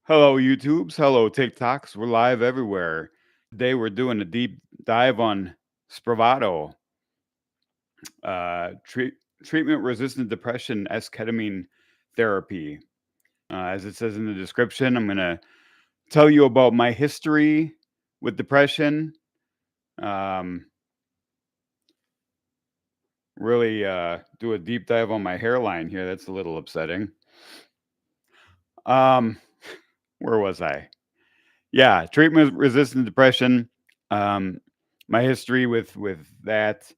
Hello, YouTubes. Hello, TikToks. We're live everywhere. Today, we're doing a deep dive on Spravato, uh, treat, treatment resistant depression, esketamine therapy. As it says in the description, I'm going to tell you about my history with depression. Um, really do a deep dive on my hairline here. That's a little upsetting. Um, where was I? Yeah, treatment resistant depression. Um, my history with that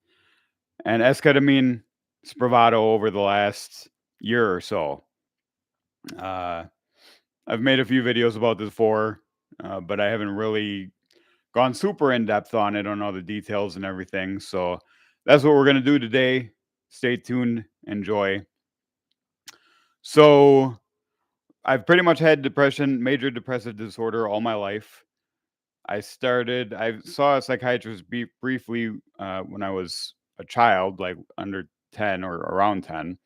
and esketamine Spravato over the last year or so. Uh, I've made a few videos about this before, but I haven't really gone super in depth on it on all the details and everything. So that's what we're gonna do today. Stay tuned. Enjoy. So I've pretty much had depression, major depressive disorder all my life. I saw a psychiatrist briefly when I was a child, like under 10 or around 10.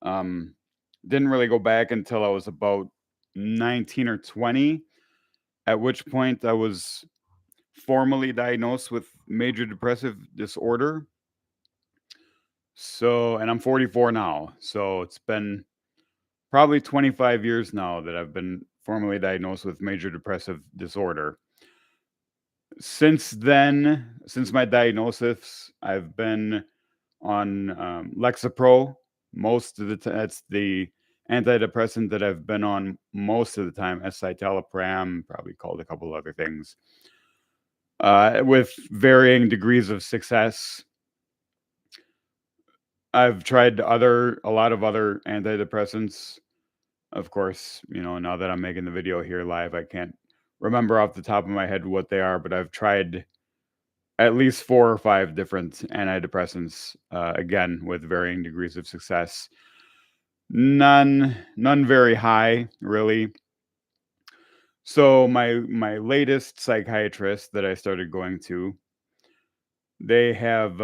Um, didn't really go back until I was about 19 or 20, at which point I was formally diagnosed with major depressive disorder. So, and I'm 44 now. So it's been probably 25 years now that I've been formally diagnosed with major depressive disorder. Since then, since my diagnosis, I've been on Lexapro most of the time. That's the antidepressant that I've been on most of the time. Escitalopram, probably called a couple other things, with varying degrees of success. I've tried a lot of other antidepressants. Of course, now that I'm making the video here live, I can't remember off the top of my head what they are, but I've tried at least 4 or 5 different antidepressants, again, with varying degrees of success. None very high, really. So my latest psychiatrist that I started going to, they have,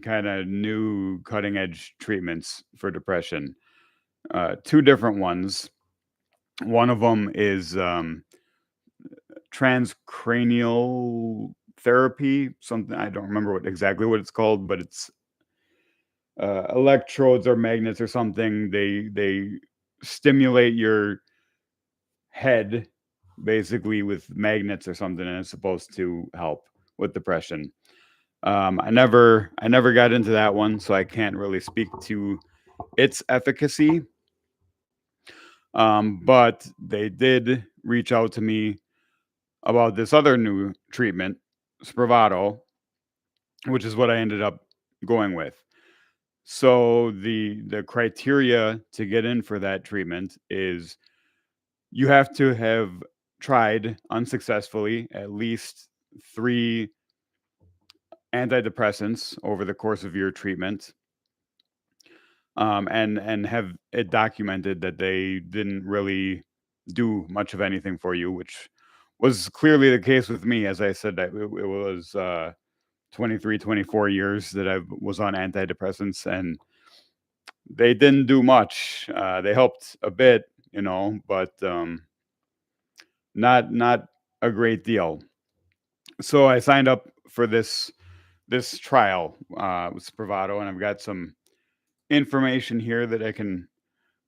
kinda new cutting edge treatments for depression. 2 different ones. One of them is, transcranial therapy, something I don't remember what it's called, but it's electrodes or magnets or something. They stimulate your head basically with magnets or something, and it's supposed to help with depression. I never got into that one, so I can't really speak to its efficacy. But they did reach out to me about this other new treatment, Spravato, which is what I ended up going with. So the criteria to get in for that treatment is you have to have tried unsuccessfully at least 3 antidepressants over the course of your treatment, and have it documented that they didn't really do much of anything for you, which was clearly the case with me. As I said, it was 23, 24 years that I was on antidepressants, and they didn't do much. They helped a bit, but not a great deal. So I signed up for this trial with Spravato, and I've got some information here that I can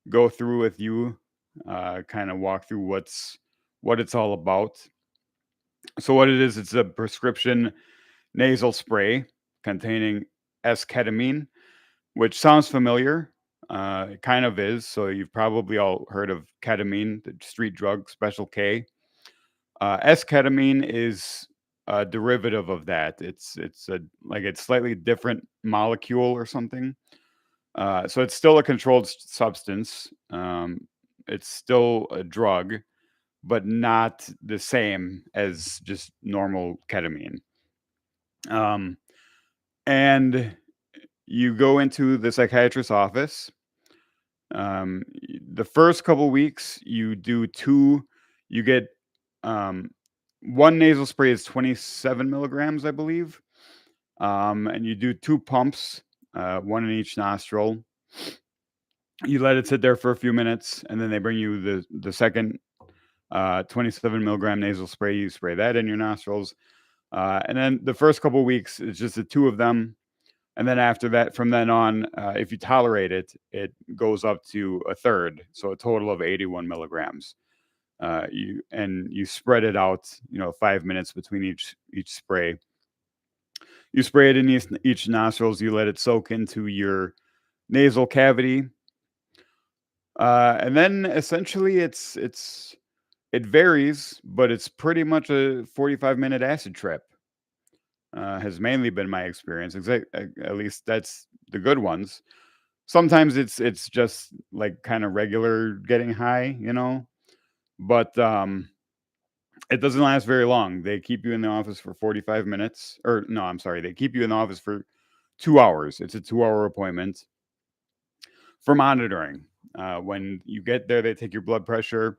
go through with you, kind of walk through what it's all about. So what it is, it's a prescription nasal spray containing esketamine, which sounds familiar. It kind of is. So you've probably all heard of ketamine, the street drug, Special K. Esketamine is a derivative of that. It's slightly different molecule or something. So it's still a controlled substance. It's still a drug, but not the same as just normal ketamine. Um, and you go into the psychiatrist's office. The first couple weeks, you get um, one nasal spray is 27 milligrams, I believe. And you do 2 pumps, one in each nostril. You let it sit there for a few minutes, and then they bring you the second 27 milligram nasal spray. You spray that in your nostrils. And then the first couple weeks, it's just the two of them. And then after that, from then on, if you tolerate it, it goes up to a third. So a total of 81 milligrams. You spread it out, 5 minutes between each spray. You spray it in each nostrils. You let it soak into your nasal cavity, and then essentially it varies, but it's pretty much a 45-minute acid trip. Has mainly been my experience. At least that's the good ones. Sometimes it's just like kind of regular getting high, but it doesn't last very long. They keep you in the office for 45 minutes, or no, I'm sorry, they keep you in the office for 2 hours. It's a 2-hour appointment for monitoring. When you get there, they take your blood pressure.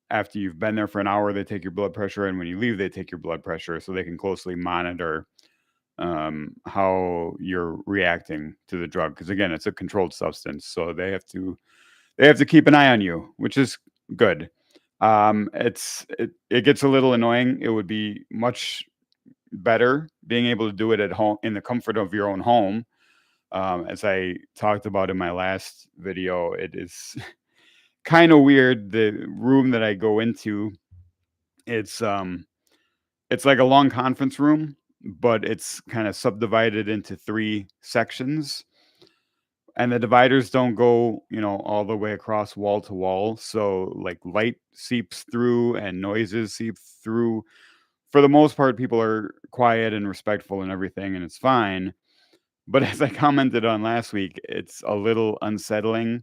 After you've been there for an hour, they take your blood pressure, and when you leave, they take your blood pressure so they can closely monitor how you're reacting to the drug. Because again, it's a controlled substance, so they have to keep an eye on you, which is good. It gets a little annoying. It would be much better being able to do it at home in the comfort of your own home. As I talked about in my last video, it is kind of weird. The room that I go into, it's it's like a long conference room, but it's kind of subdivided into 3 sections. And the dividers don't go, all the way across wall to wall. So like light seeps through and noises seep through. For the most part, people are quiet and respectful and everything, and it's fine. But as I commented on last week, it's a little unsettling,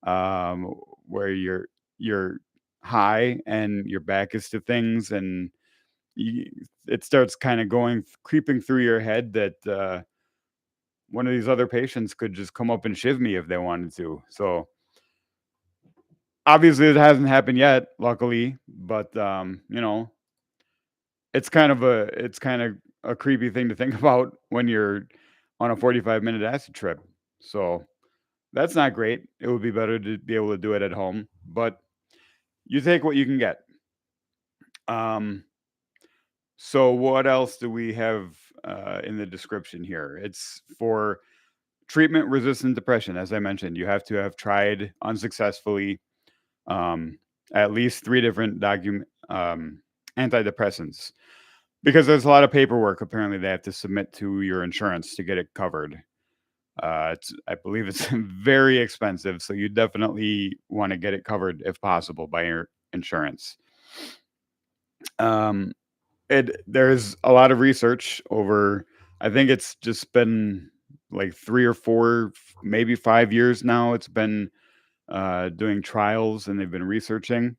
um, where you're high and your back is to things, and you, it starts kind of creeping through your head that one of these other patients could just come up and shiv me if they wanted to. So obviously it hasn't happened yet, luckily, but it's kind of a creepy thing to think about when you're on a 45-minute acid trip. So that's not great. It would be better to be able to do it at home, but you take what you can get. Um, so what else do we have in the description here? It's for treatment-resistant depression. As I mentioned, you have to have tried unsuccessfully um, at least 3 different antidepressants, because there's a lot of paperwork apparently they have to submit to your insurance to get it covered. I believe it's very expensive, so you definitely want to get it covered if possible by your insurance. Um, there's a lot of research over. I think it's just been like 3 or 4, maybe 5 years now. It's been doing trials, and they've been researching.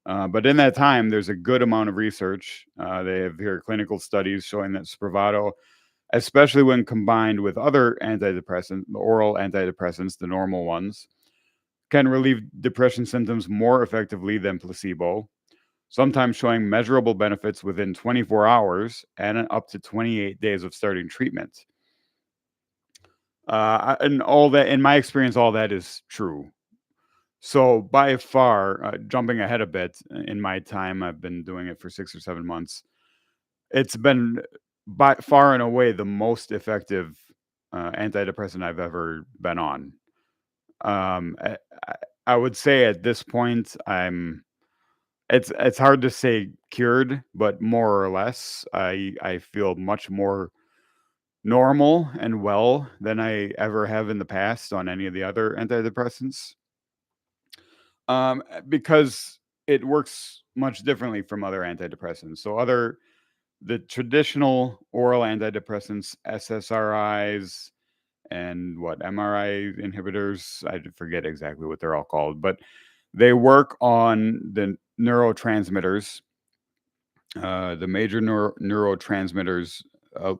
But in that time, there's a good amount of research. They have here clinical studies showing that Spravato, especially when combined with other antidepressants, the oral antidepressants, the normal ones, can relieve depression symptoms more effectively than placebo, sometimes showing measurable benefits within 24 hours and up to 28 days of starting treatment. And all that, in my experience, all that is true. So by far, jumping ahead a bit, in my time, I've been doing it for 6 or 7 months. It's been by far and away the most effective antidepressant I've ever been on. I would say at this point, it's hard to say cured, but more or less, I feel much more normal and well than I ever have in the past on any of the other antidepressants. Because it works much differently from other antidepressants. So the traditional oral antidepressants, SSRIs, and MRI inhibitors, I forget exactly what they're all called, but they work on the neurotransmitters, the major neurotransmitters, uh,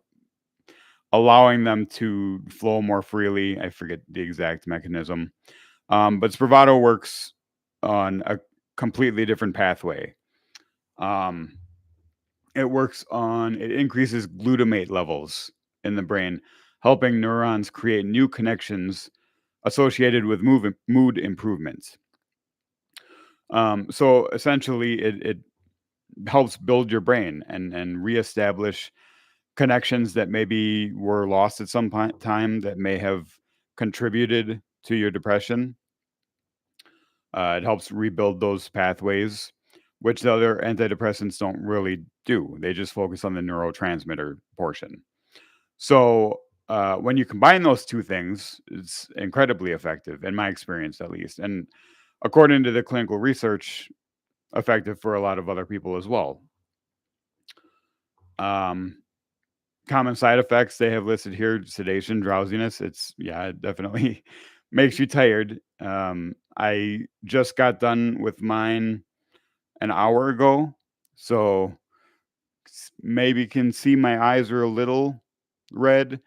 allowing them to flow more freely. I forget the exact mechanism. But Spravato works on a completely different pathway. Um, it increases glutamate levels in the brain, helping neurons create new connections associated with mood improvements. So essentially, it helps build your brain and reestablish connections that maybe were lost at some time that may have contributed to your depression. It helps rebuild those pathways, which the other antidepressants don't really do. They just focus on the neurotransmitter portion. So when you combine those two things, it's incredibly effective, in my experience at least. And according to the clinical research, effective for a lot of other people as well. Um, Common side effects they have listed here: sedation, drowsiness. Yeah, it definitely makes you tired. I just got done with mine an hour ago, so maybe can see my eyes are a little red,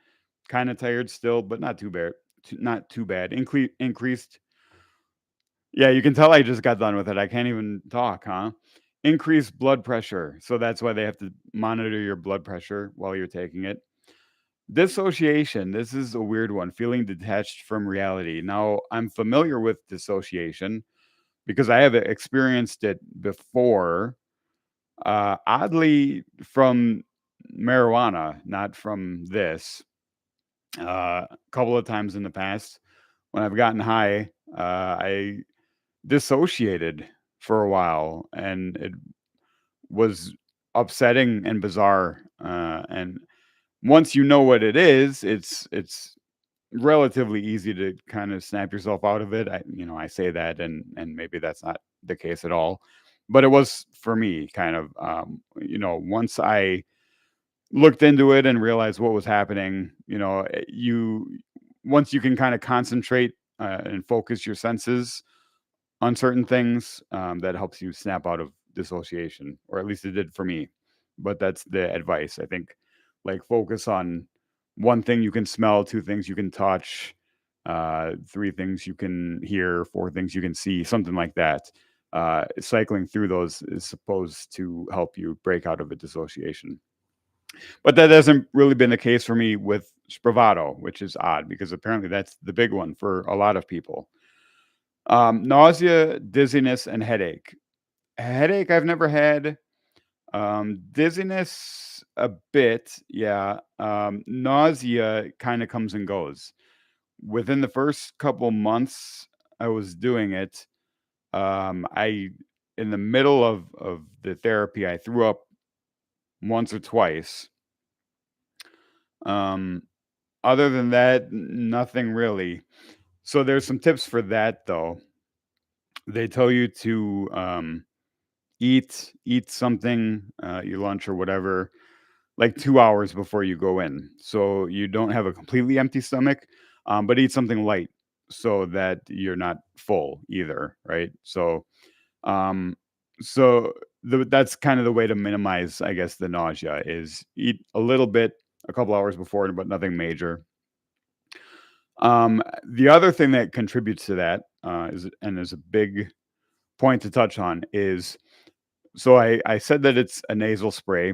kind of tired still, but not too bad. Not too bad. Increased. Yeah, you can tell I just got done with it. I can't even talk, huh? Increased blood pressure. So that's why they have to monitor your blood pressure while you're taking it. Dissociation. This is a weird one. Feeling detached from reality. Now, I'm familiar with dissociation because I have experienced it before. Oddly, from marijuana, not from this. A couple of times in the past, when I've gotten high, I dissociated for a while, and it was upsetting and bizarre. And once you know what it is, it's relatively easy to kind of snap yourself out of it. I say that, and maybe that's not the case at all, but it was for me kind of. Once I looked into it and realized what was happening, you once you can kind of concentrate and focus your senses on certain things, that helps you snap out of dissociation, or at least it did for me. But that's the advice. I think, like, focus on one thing you can smell, two things you can touch, three things you can hear, four things you can see, something like that. Cycling through those is supposed to help you break out of a dissociation. But that hasn't really been the case for me with Spravato, which is odd because apparently that's the big one for a lot of people. Nausea, dizziness, and headache. Headache I've never had. Dizziness a bit, yeah. Nausea kind of comes and goes. Within the first couple months I was doing it, I in the middle of the therapy I threw up once or twice. Um, Other than that, nothing really. So there's some tips for that though. They tell you to eat something, your lunch or whatever, like 2 hours before you go in, so you don't have a completely empty stomach, but eat something light so that you're not full either, right? Um, so that's kind of the way to minimize, I guess, the nausea is eat a little bit a couple hours before, but nothing major. The other thing that contributes to that, is a big point to touch on is, so I said that it's a nasal spray.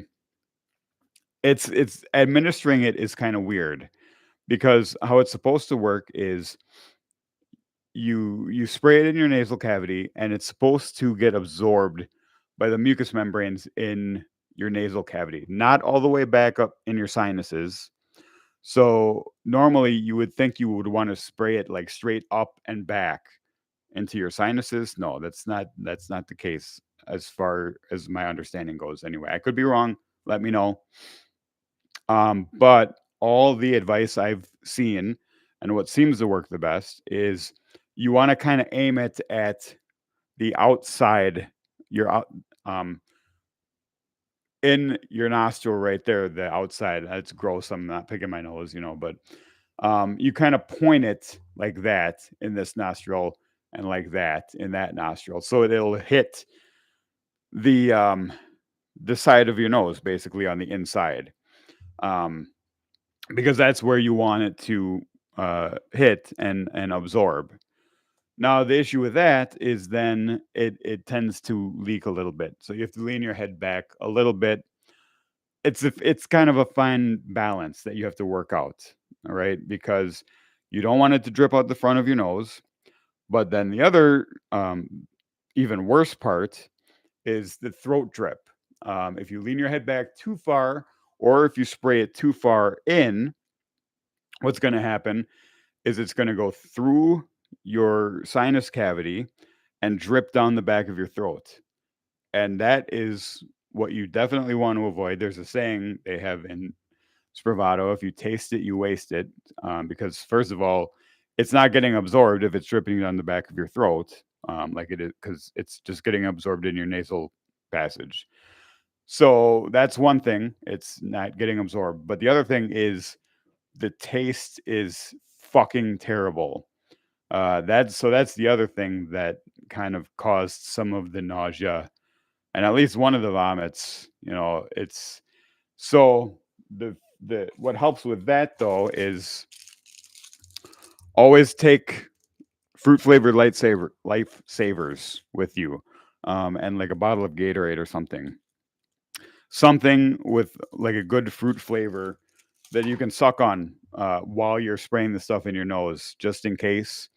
It's administering it is kind of weird because how it's supposed to work is you spray it in your nasal cavity and it's supposed to get absorbed by the mucous membranes in your nasal cavity, not all the way back up in your sinuses. So normally you would think you would want to spray it like straight up and back into your sinuses. No, that's not the case as far as my understanding goes anyway. I could be wrong. Let me know. But all the advice I've seen and what seems to work the best is you want to kind of aim it at the outside, your out, in your nostril right there, the outside. That's gross. I'm not picking my nose, but you kind of point it like that in this nostril and like that in that nostril, so it'll hit the um, the side of your nose, basically on the inside. Um, because that's where you want it to hit and absorb. Now the issue with that is then it tends to leak a little bit, so you have to lean your head back a little bit. It's kind of a fine balance that you have to work out, all right? Because you don't want it to drip out the front of your nose, but then the other even worse part is the throat drip. If you lean your head back too far, or if you spray it too far in, what's going to happen is it's going to go through your sinus cavity and drip down the back of your throat. And that is what you definitely want to avoid. There's a saying they have in Spravato: if you taste it, you waste it. Because, first of all, it's not getting absorbed if it's dripping down the back of your throat, like it is, because it's just getting absorbed in your nasal passage. So that's one thing, it's not getting absorbed. But the other thing is the taste is fucking terrible. That's the other thing that kind of caused some of the nausea and at least one of the vomits. It's so the what helps with that though is always take fruit flavored life savers with you, and like a bottle of Gatorade or something with like a good fruit flavor that you can suck on while you're spraying the stuff in your nose, just in case.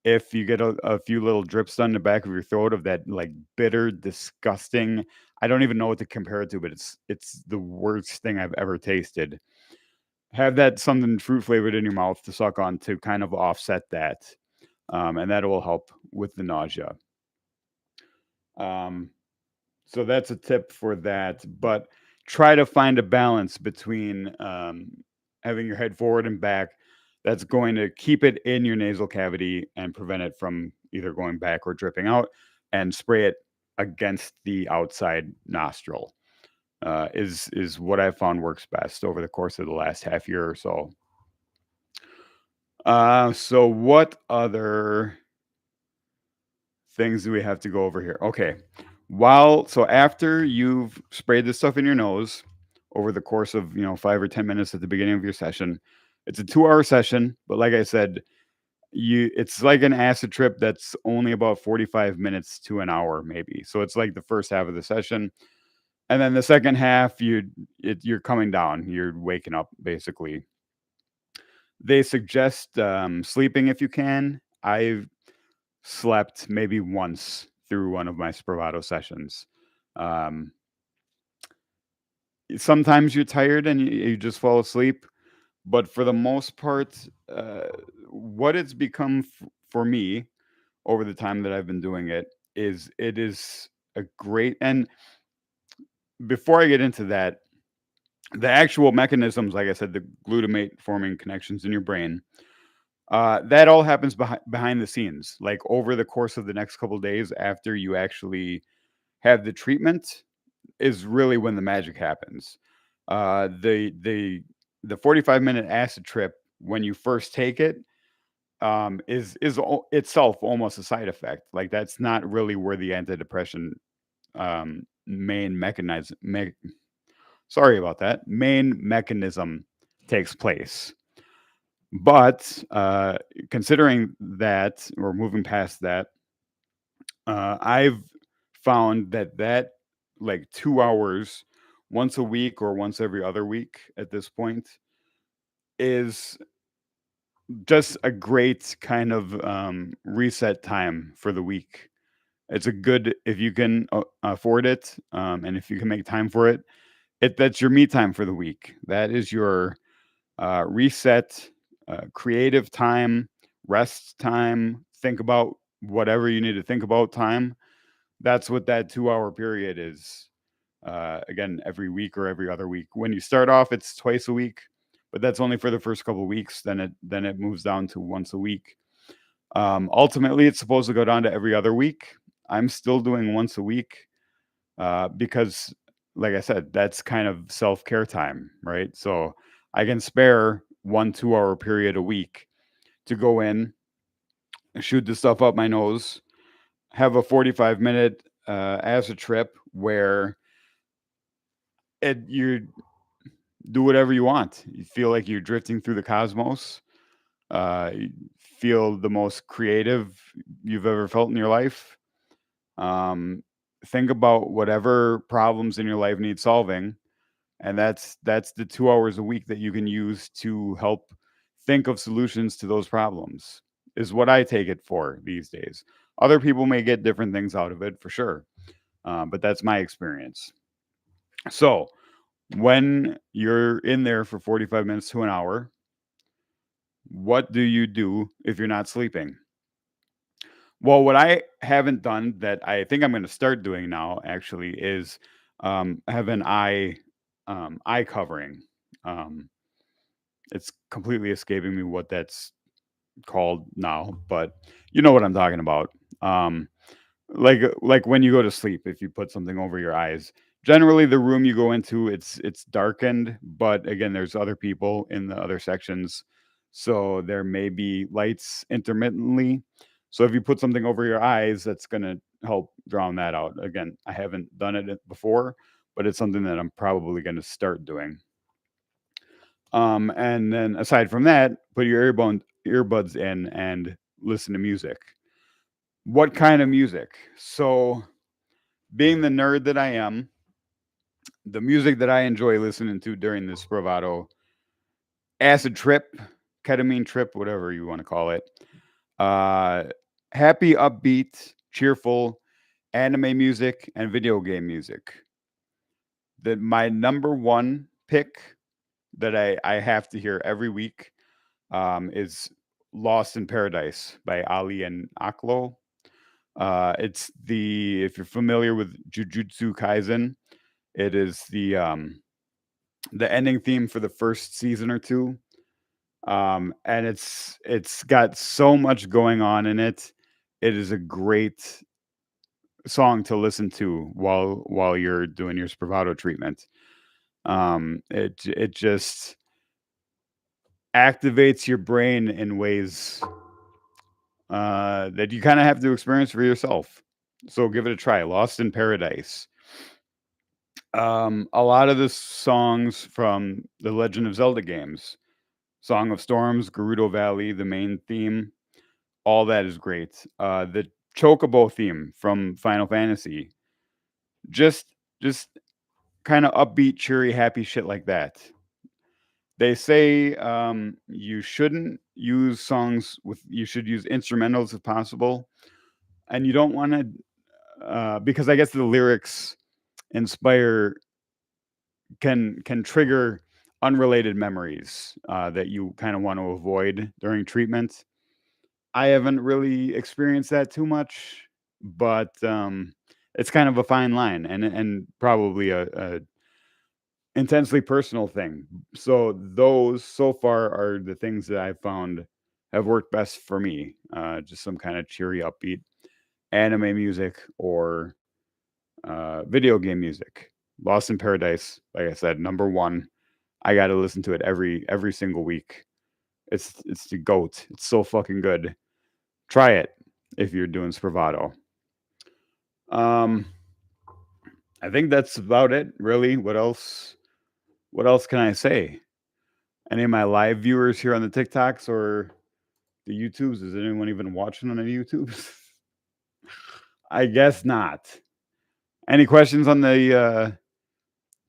If you get a few little drips down the back of your throat of that like bitter, disgusting, I don't even know what to compare it to, but it's the worst thing I've ever tasted. Have that something fruit flavored in your mouth to suck on to kind of offset that, and that will help with the nausea. Um, so that's a tip for that. But try to find a balance between having your head forward and back. That's going to keep it in your nasal cavity and prevent it from either going back or dripping out, and spray it against the outside nostril. Is what I found works best over the course of the last half year or so. So what other things do we have to go over here? Okay. After you've sprayed this stuff in your nose over the course of, 5 or 10 minutes at the beginning of your session, it's a 2 hour session, but like I said, it's like an acid trip that's only about 45 minutes to an hour, maybe. So it's like the first half of the session. And then the second half, you're coming down, you're waking up basically. They suggest sleeping if you can. I've slept maybe once through one of my Spravato sessions. Um, Sometimes you're tired and you just fall asleep, but for the most part, what it's become for me over the time that I've been doing it is a great. And before I get into that, the actual mechanisms, like I said, the glutamate forming connections in your brain, that all happens behind the scenes, like over the course of the next couple of days after you actually have the treatment is really when the magic happens. The 45-minute acid trip when you first take it, itself almost a side effect. Like that's not really where the antidepressant main mechanism. Sorry about that. Main mechanism takes place. But considering that, or moving past that, I've found that like 2 hours once a week or once every other week at this point is just a great kind of reset time for the week. It's a good, if you can afford it, and if you can make time for it, that's your me time for the week. That is your reset, creative time, rest time, think about whatever you need to think about time. That's what that 2 hour period is. Again, every week or every other week. When you start off, it's twice a week, but that's only for the first couple of weeks. Then it moves down to once a week. Ultimately, it's supposed to go down to every other week. I'm still doing once a week because, like I said, that's kind of self care time, right? So I can spare 1 2 hour period a week to go in, shoot the stuff up my nose, have a 45-minute acid trip where you do whatever you want. You feel like you're drifting through the cosmos. You feel the most creative you've ever felt in your life. Um, think about whatever problems in your life need solving, and that's the 2 hours a week that you can use to help think of solutions to those problems. is what I take it for these days. Other people may get different things out of it for sure, but that's my experience. So when you're in there for 45 minutes to an hour, what do you do if you're not sleeping? Well, what I haven't done that I think I'm going to start doing now actually is have an eye covering. Um, it's completely escaping me what that's called now, but you know what I'm talking about. Um, like when you go to sleep, if you put something over your eyes. Generally, the room you go into, it's darkened, but again, there's other people in the other sections, so there may be lights intermittently. So if you put something over your eyes, that's gonna help drown that out. Again, I haven't done it before, but it's something that I'm probably gonna start doing. And then aside from that, put your earbuds in and listen to music. What kind of music? So, being the nerd that I am, the music that I enjoy listening to during this Spravato acid trip, ketamine trip, whatever you want to call it, uh, happy, upbeat, cheerful anime music and video game music. That my number one pick that I have to hear every week is Lost in Paradise by Ali and Aklo. It's the if you're familiar with Jujutsu Kaisen, it is the ending theme for the first season or two. And it's got so much going on in it. It is a great song to listen to while you're doing your Spravato treatment. It just activates your brain in ways that you kind of have to experience for yourself. So give it a try. Lost in Paradise. A lot of the songs from the Legend of Zelda games, Song of Storms, Gerudo Valley, the main theme, all that is great. The Chocobo theme from Final Fantasy, just just kind of upbeat, cheery, happy shit like that. They say you shouldn't use songs with you should use instrumentals if possible, and you don't want to because I guess the lyrics inspire can trigger unrelated memories that you kind of want to avoid during treatment. I haven't really experienced that too much, but it's kind of a fine line and probably a intensely personal thing. So those so far are the things that I've found have worked best for me. Just some kind of cheery, upbeat anime music or video game music. Lost in Paradise, like I said, number one. I got to listen to it every single week. It's the goat. It's so fucking good. Try it if you're doing Spravato. Um, I think that's about it, really. What else? What else can I say? Any of my live viewers here on the TikToks or the YouTubes? Is anyone even watching on the YouTubes? I guess not. Any questions on the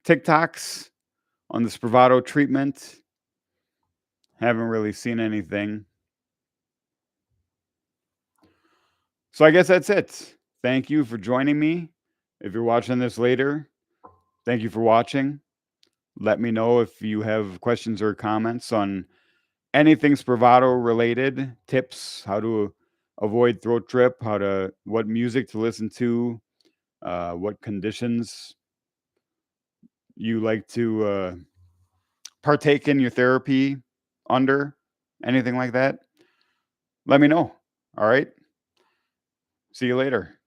TikToks on the Spravato treatment? Haven't really seen anything. So I guess that's it. Thank you for joining me. If you're watching this later, thank you for watching. Let me know if you have questions or comments on anything Spravato related, tips, how to avoid throat trip, what music to listen to, what conditions you like to partake in your therapy under, anything like that. Let me know. All right. See you later.